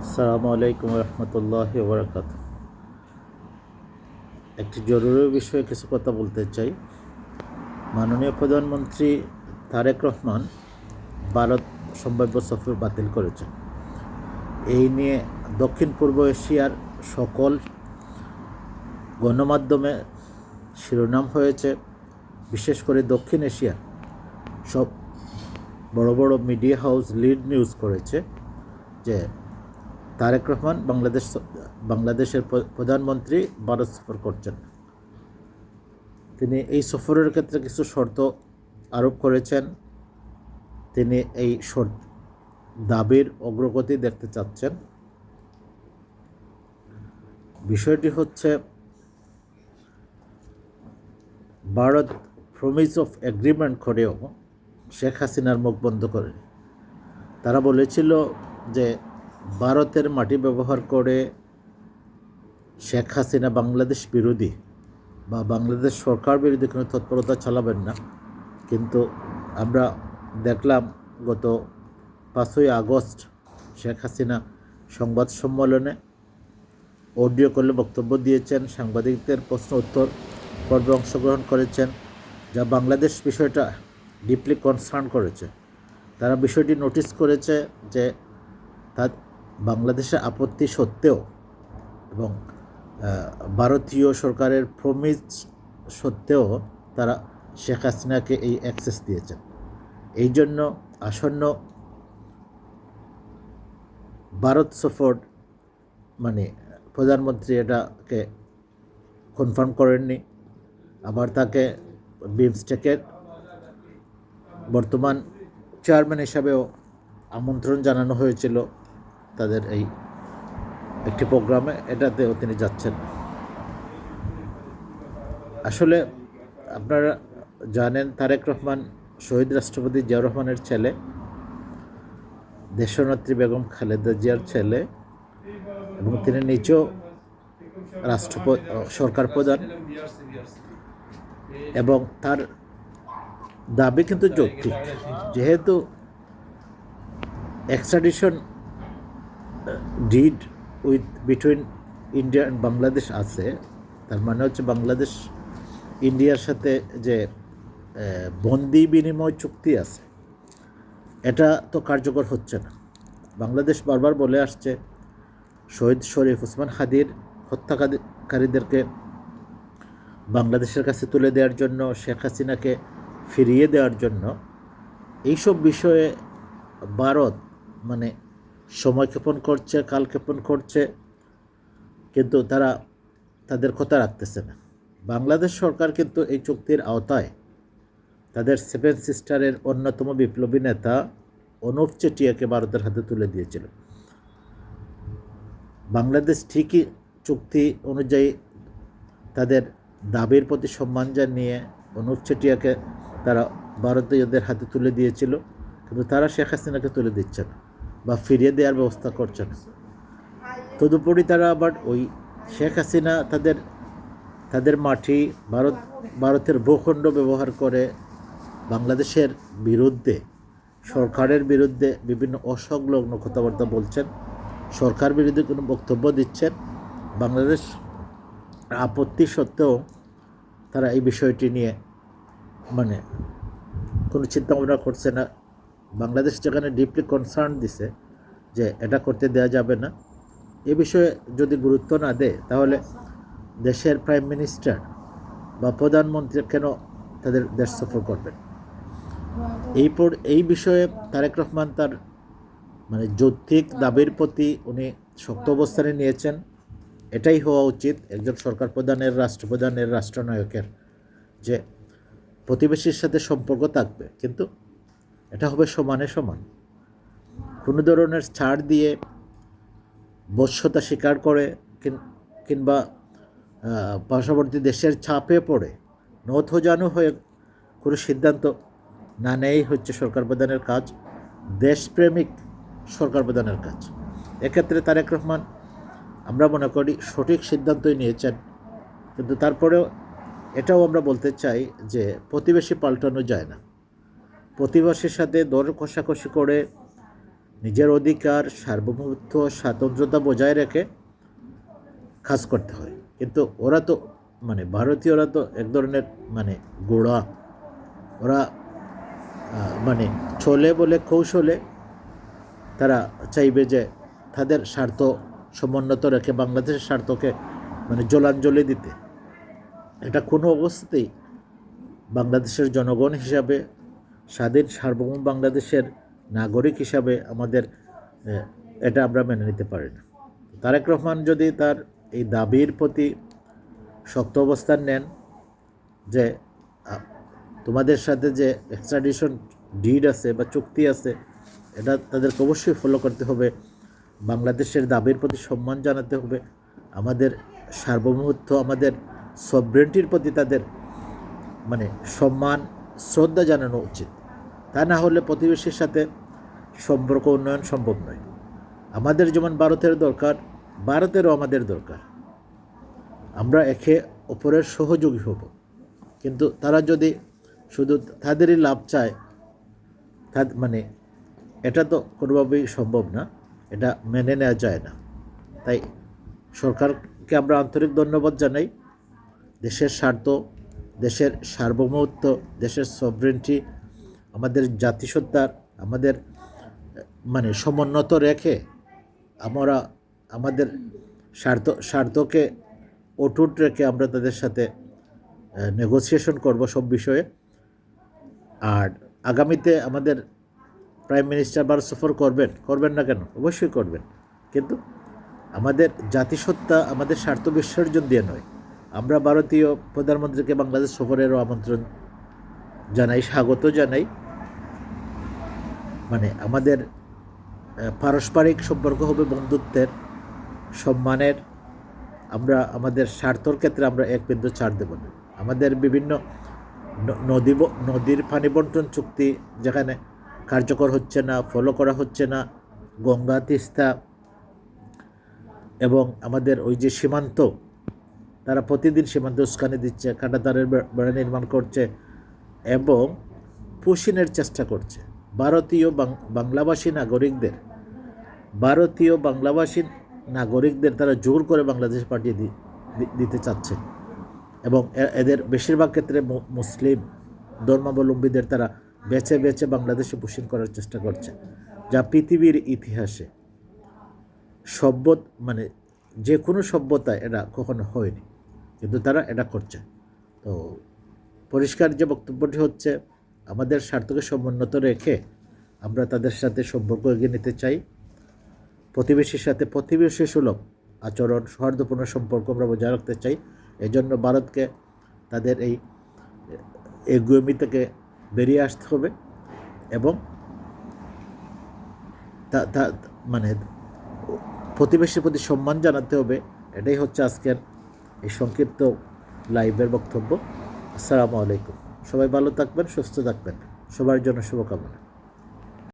আসসালামু আলাইকুম রহমতুল্লাহি ওয়া বারাকাতুহু। একটি জরুরি বিষয়ে কিছু কথা বলতে চাই। মাননীয় প্রধানমন্ত্রী তারেক রহমান ভারত সম্ভাব্য সফর বাতিল করেছেন। এই নিয়ে দক্ষিণ পূর্ব এশিয়ার সকল গণমাধ্যমে শিরোনাম হয়েছে। বিশেষ করে দক্ষিণ এশিয়ার সব বড় বড় মিডিয়া হাউস লিড নিউজ করেছে যে তারেক রহমান বাংলাদেশের প্রধানমন্ত্রী ভারত সফর করছেন। তিনি এই সফরের ক্ষেত্রে কিছু শর্ত আরোপ করেছেন। তিনি এই দাবির অগ্রগতি দেখতে চাচ্ছেন। বিষয়টি হচ্ছে, ভারত প্রমিস অফ এগ্রিমেন্ট করেও শেখ হাসিনার মুখ বন্ধ করে। তারা বলেছিল যে ভারতের মাটি ব্যবহার করে শেখ হাসিনা বাংলাদেশ বিরোধী বা বাংলাদেশ সরকার বিরোধী কোনো তৎপরতা চালাবেন না। কিন্তু আমরা দেখলাম গত 5ই আগস্ট শেখ হাসিনা সংবাদ সম্মেলনে অডিও কলে বক্তব্য দিয়েছেন, সাংবাদিকদের প্রশ্ন উত্তর পর্বে অংশগ্রহণ করেছেন, যা বাংলাদেশ বিষয়টা ডিপলি কনসার্ন করেছে। তারা বিষয়টি নোটিস করেছে যে তার বাংলাদেশের আপত্তি সত্ত্বেও এবং ভারতীয় সরকারের প্রমিস সত্ত্বেও তারা শেখ হাসিনাকে এই অ্যাক্সেস দিয়েছেন। এই জন্য আসন্ন ভারত সফর প্রধানমন্ত্রী এটাকে কনফার্ম করেননি। আবার তাকে বিমস্টেকের বর্তমান চেয়ারম্যান হিসাবেও আমন্ত্রণ জানানো হয়েছিল তাদের এই একটি প্রোগ্রামে, এটাতেও তিনি যাচ্ছেন। আসলে আপনারা জানেন তারেক রহমান শহীদ রাষ্ট্রপতি জিয়াউর রহমানের ছেলে, দেশনেত্রী বেগম খালেদা জিয়ার ছেলে, এবং তিনি নিজেও সরকার প্রধান। এবং তার দাবি কিন্তু যৌক্তিক, যেহেতু extradition did between India and Bangladesh আছে। তার মানে হচ্ছে বাংলাদেশ ইন্ডিয়ার সাথে যে বন্দি বিনিময় চুক্তি আছে, এটা তো কার্যকর হচ্ছে না। বাংলাদেশ বারবার বলে আসছে শহীদ শরীফ ওসমান হাদির হত্যাকারীদেরকে বাংলাদেশের কাছে তুলে দেওয়ার জন্য, শেখ হাসিনাকে ফিরিয়ে দেওয়ার জন্য। এইসব বিষয়ে ভারত সময়ক্ষেপণ করছে, কালক্ষেপণ করছে, কিন্তু তারা তাদের কথা রাখতেছে না। বাংলাদেশ সরকার কিন্তু এই চুক্তির আওতায় তাদের 7 সিস্টারের অন্যতম বিপ্লবী নেতা অনুপ চেটিয়াকে ভারতের হাতে তুলে দিয়েছিল। বাংলাদেশ ঠিকই চুক্তি অনুযায়ী তাদের দাবির প্রতি সম্মান জানিয়ে অনুপ চেটিয়াকে তারা ভারতীয়দের হাতে তুলে দিয়েছিল, কিন্তু তারা শেখ হাসিনাকে তুলে দিচ্ছে না বা ফিরিয়ে দেওয়ার ব্যবস্থা করছে না। তদুপরি তারা আবার ওই শেখ হাসিনা তাদের মাটি ভারতের ভূখণ্ড ব্যবহার করে বাংলাদেশের বিরুদ্ধে, সরকারের বিরুদ্ধে বিভিন্ন অসংলগ্ন কথাবার্তা বলছেন, সরকার বিরোধী কোনো বক্তব্য দিচ্ছেন। বাংলাদেশ আপত্তি সত্ত্বেও তারা এই বিষয়টি নিয়ে কোনো চিন্তাভাবনা করছে না। বাংলাদেশ যেখানে ডিপলি কনসার্ন দিছে যে এটা করতে দেওয়া যাবে না, এ বিষয়ে যদি গুরুত্ব না দেয় তাহলে দেশের প্রাইম মিনিস্টার বা প্রধানমন্ত্রী কেন তাদের দেশ সফর করবেন? এই বিষয়ে তারেক রহমান তার যৌক্তিক দাবির প্রতি উনি শক্ত অবস্থানে নিয়েছেন। এটাই হওয়া উচিত একজন সরকার প্রধানের, রাষ্ট্রপ্রধানের, রাষ্ট্রনায়কের, যে প্রতিবেশীর সাথে সম্পর্ক থাকবে, কিন্তু এটা হবে সমানে সমান। কোনো ধরনের ছাড় দিয়ে বশ্যতা স্বীকার করে কিংবা পার্শ্ববর্তী দেশের চাপে পড়ে নথোজানু হয়ে কোনো সিদ্ধান্ত না নেই হচ্ছে সরকার প্রধানের কাজ, দেশপ্রেমিক সরকার প্রধানের কাজ। এক্ষেত্রে তারেক রহমান আমরা মনে করি সঠিক সিদ্ধান্তই নিয়েছেন। কিন্তু তারপরেও এটাও আমরা বলতে চাই যে প্রতিবেশী পাল্টানো যায় না। প্রতিবেশীর সাথে দর কষাকষি করে নিজের অধিকার, সার্বভৌমত্ব, স্বাতন্ত্র্যতা বজায় রেখে কাজ করতে হয়। কিন্তু ওরা তো ভারতীয়রা তো এক ধরনের গোড়া। ওরা ছলে বলে কৌশলে তারা চাইবে যে তাদের স্বার্থ সমুন্নত রেখে বাংলাদেশের স্বার্থকে জলাঞ্জলি দিতে। এটা কোনো অবস্থাতেই বাংলাদেশের জনগণ হিসাবে, স্বাধীন সার্বভৌম বাংলাদেশের নাগরিক হিসাবে আমাদের এটা আমরা মেনে নিতে পারি না। তারেক রহমান যদি তার এই দাবির প্রতি শক্ত অবস্থান নেন যে তোমাদের সাথে যে এক্সট্রাডিশন ডিড আছে বা চুক্তি আছে, এটা তাদেরকে অবশ্যই ফলো করতে হবে, বাংলাদেশের দাবির প্রতি সম্মান জানাতে হবে, আমাদের সার্বভৌমত্ব, আমাদের সভরেন্টির প্রতি তাদের সম্মান শ্রদ্ধা জানানো উচিত। তা না হলে প্রতিবেশীর সাথে সম্পর্ক উন্নয়ন সম্ভব নয়। আমাদের যেমন ভারতের দরকার, ভারতেরও আমাদের দরকার। আমরা একে অপরের সহযোগী হব। কিন্তু তারা যদি শুধু তাদেরই লাভ চায়, এটা তো কোনোভাবেই সম্ভব না, এটা মেনে নেওয়া যায় না। তাই সরকারকে আমরা আন্তরিক ধন্যবাদ জানাই। দেশের স্বার্থ, দেশের সার্বভৌমত্ব, দেশের সভরেন্টি, আমাদের জাতিসত্তার আমাদের সমুন্নত রেখে আমরা আমাদের স্বার্থকে অটুট রেখে আমরা তাদের সাথে নেগোসিয়েশন করব সব বিষয়ে। আর আগামীতে আমাদের প্রাইম মিনিস্টার ভারত সফর করবেন না কেন? অবশ্যই করবেন, কিন্তু আমাদের জাতিসত্তা, আমাদের স্বার্থ বিসর্জন দিয়ে নয়। আমরা ভারতীয় প্রধানমন্ত্রীকে বাংলাদেশ সফরেরও আমন্ত্রণ জানাই, স্বাগত জানাই। আমাদের পারস্পরিক সম্পর্ক হবে বন্ধুত্বের, সম্মানের। আমরা আমাদের স্বার্থর ক্ষেত্রে আমরা এক বিন্দু ছাড় দেব না। আমাদের বিভিন্ন নদীর পানি বন্টন চুক্তি যেখানে কার্যকর হচ্ছে না, ফলো করা হচ্ছে না, গঙ্গা, তিস্তা এবং আমাদের ওই যে সীমান্ত, তারা প্রতিদিন সীমান্ত উস্কানি দিচ্ছে, কাঁটাতারের বেড়া নির্মাণ করছে এবং পুষিনের চেষ্টা করছে ভারতীয় বাংলাভাষী নাগরিকদের তারা জোর করে বাংলাদেশ পাঠিয়ে দিতে চাচ্ছে। এবং এদের বেশিরভাগ ক্ষেত্রে মুসলিম ধর্মাবলম্বীদের তারা বেছে বেছে বাংলাদেশে পুষিন করার চেষ্টা করছে, যা পৃথিবীর ইতিহাসে যে কোনো সভ্যতায় এটা কখনো হয়নি, কিন্তু তারা এটা করছে। তো পরিষ্কার যে বক্তব্যটি হচ্ছে, আমাদের স্বার্থকে সমুন্নত রেখে আমরা তাদের সাথে সম্পর্ক এগিয়ে নিতে চাই। প্রতিবেশীর সাথে প্রতিবেশী সুলভ আচরণ, সৌহার্দ্যপূর্ণ সম্পর্ক আমরা বজায় রাখতে চাই। এই জন্য ভারতকে তাদের এই এগুয়েমি থেকে বেরিয়ে আসতে হবে এবং প্রতিবেশীর প্রতি সম্মান জানাতে হবে। এটাই হচ্ছে আজকের এই সংক্ষিপ্ত লাইভের বক্তব্য। আসসালামু আলাইকুম। সবাই ভালো থাকবেন, সুস্থ থাকবেন। সবার জন্য শুভকামনা।